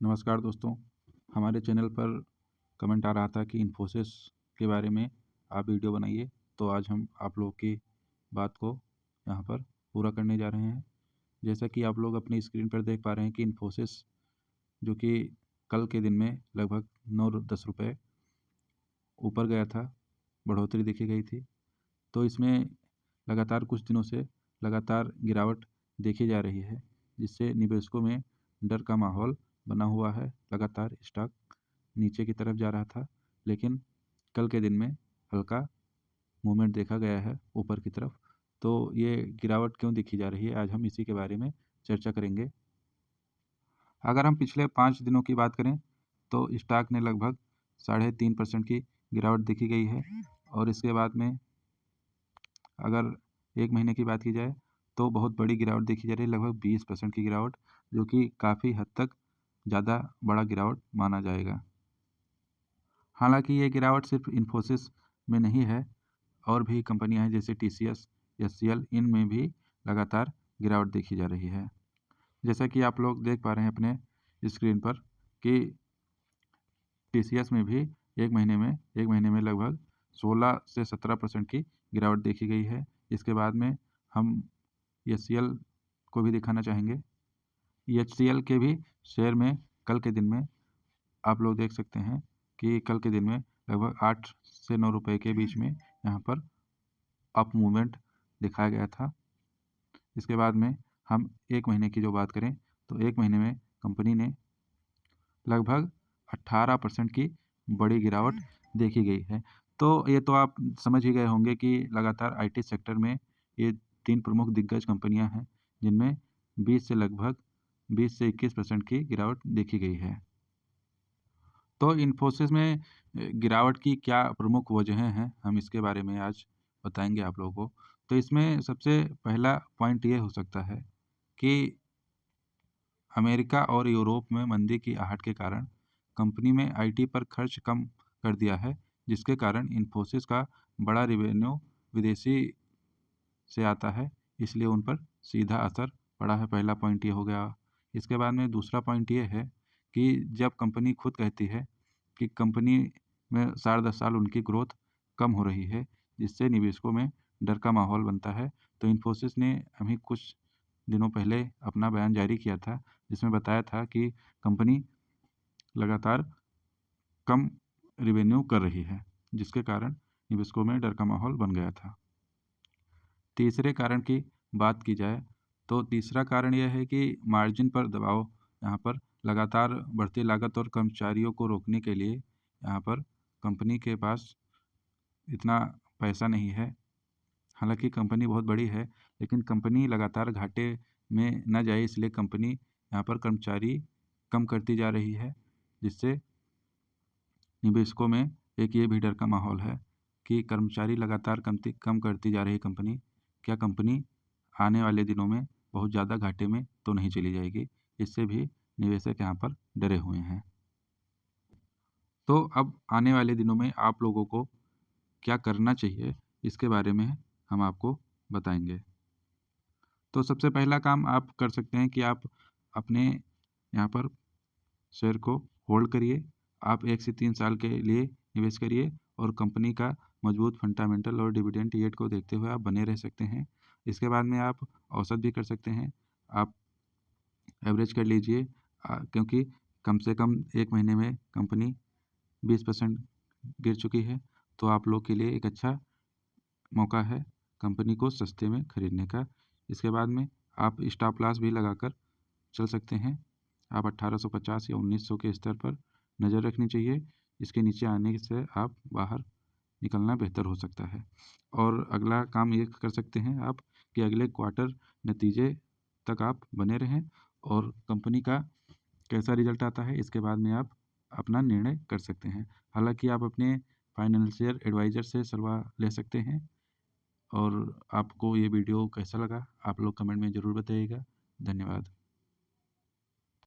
नमस्कार दोस्तों, हमारे चैनल पर कमेंट आ रहा था कि इन्फोसिस के बारे में आप वीडियो बनाइए। तो आज हम आप लोगों की बात को यहाँ पर पूरा करने जा रहे हैं। जैसा कि आप लोग अपनी स्क्रीन पर देख पा रहे हैं कि इन्फोसिस जो कि कल के दिन में लगभग 9-10 रुपये ऊपर गया था, बढ़ोतरी देखी गई थी। तो इसमें लगातार कुछ दिनों से लगातार गिरावट देखी जा रही है, जिससे निवेशकों में डर का माहौल बना हुआ है। लगातार स्टॉक नीचे की तरफ जा रहा था, लेकिन कल के दिन में हल्का मूवमेंट देखा गया है ऊपर की तरफ। तो ये गिरावट क्यों दिखी जा रही है, आज हम इसी के बारे में चर्चा करेंगे। अगर हम पिछले 5 दिनों की बात करें तो स्टॉक ने लगभग 3.5% की गिरावट देखी गई है। और इसके बाद में अगर 1 महीने की बात की जाए तो बहुत बड़ी गिरावट देखी जा रही है, लगभग 20% की गिरावट, जो कि काफ़ी हद तक ज़्यादा बड़ा गिरावट माना जाएगा। हालाँकि ये गिरावट सिर्फ इन्फोसिस में नहीं है, और भी कंपनियाँ हैं जैसे टीसीएस, एचसीएल, इनमें भी लगातार गिरावट देखी जा रही है। जैसा कि आप लोग देख पा रहे हैं अपने स्क्रीन पर कि टीसीएस में भी 1 महीने में लगभग 16 से 17% की गिरावट देखी गई है। इसके बाद में हम एचसीएल को भी दिखाना चाहेंगे। एचसीएल के भी शेयर में कल के दिन में आप लोग देख सकते हैं कि कल के दिन में लगभग 8 से 9 रुपए के बीच में यहाँ पर अप मूवमेंट दिखाया गया था। इसके बाद में हम 1 महीने की जो बात करें तो 1 महीने में कंपनी ने लगभग 18% की बड़ी गिरावट देखी गई है। तो ये तो आप समझ ही गए होंगे कि लगातार आईटी सेक्टर में ये 3 प्रमुख दिग्गज कंपनियाँ हैं, जिनमें 20 से 21% की गिरावट देखी गई है। तो इन्फोसिस में गिरावट की क्या प्रमुख वजहें हैं, हम इसके बारे में आज बताएँगे आप लोगों को। तो इसमें सबसे पहला पॉइंट ये हो सकता है कि अमेरिका और यूरोप में मंदी की आहट के कारण कंपनी में आईटी पर खर्च कम कर दिया है, जिसके कारण इन्फोसिस का बड़ा रेवेन्यू विदेशी से आता है, इसलिए उन पर सीधा असर पड़ा है। पहला पॉइंट ये हो गया। इसके बाद में दूसरा पॉइंट ये है कि जब कंपनी खुद कहती है कि कंपनी में साढ़े 10 साल उनकी ग्रोथ कम हो रही है, जिससे निवेशकों में डर का माहौल बनता है। तो इन्फोसिस ने अभी कुछ दिनों पहले अपना बयान जारी किया था, जिसमें बताया था कि कंपनी लगातार कम रेवेन्यू कर रही है, जिसके कारण निवेशकों में डर का माहौल बन गया था। तीसरे कारण की बात की जाए तो तीसरा कारण यह है कि मार्जिन पर दबाव, यहाँ पर लगातार बढ़ती लागत और कर्मचारियों को रोकने के लिए यहाँ पर कंपनी के पास इतना पैसा नहीं है। हालाँकि कंपनी बहुत बड़ी है, लेकिन कंपनी लगातार घाटे में ना जाए, इसलिए कंपनी यहाँ पर कर्मचारी कम करती जा रही है, जिससे निवेशकों में एक ये भी डर का माहौल है कि कर्मचारी लगातार कम करती जा रही कंपनी, क्या कंपनी आने वाले दिनों में बहुत ज़्यादा घाटे में तो नहीं चली जाएगी? इससे भी निवेशक यहाँ पर डरे हुए हैं। तो अब आने वाले दिनों में आप लोगों को क्या करना चाहिए, इसके बारे में हम आपको बताएँगे। तो सबसे पहला काम आप कर सकते हैं कि आप अपने यहाँ पर शेयर को होल्ड करिए। आप 1 से 3 साल के लिए निवेश करिए और कंपनी का मजबूत फंडामेंटल और डिविडेंड यील्ड को देखते हुए आप बने रह सकते हैं। इसके बाद में आप औसत भी कर सकते हैं। आप एवरेज कर लीजिए, क्योंकि कम से कम 1 महीने में कंपनी 20% गिर चुकी है, तो आप लोग के लिए एक अच्छा मौका है कंपनी को सस्ते में खरीदने का। इसके बाद में आप स्टॉप लॉस भी लगाकर चल सकते हैं। आप 1850 या 1900 के स्तर पर नज़र रखनी चाहिए। इसके नीचे आने से आप बाहर निकलना बेहतर हो सकता है। और अगला काम ये कर सकते हैं आप कि अगले क्वार्टर नतीजे तक आप बने रहें और कंपनी का कैसा रिज़ल्ट आता है, इसके बाद में आप अपना निर्णय कर सकते हैं। हालाँकि आप अपने फाइनेंशियल एडवाइज़र से सलाह ले सकते हैं। और आपको ये वीडियो कैसा लगा, आप लोग कमेंट में ज़रूर बताइएगा। धन्यवाद।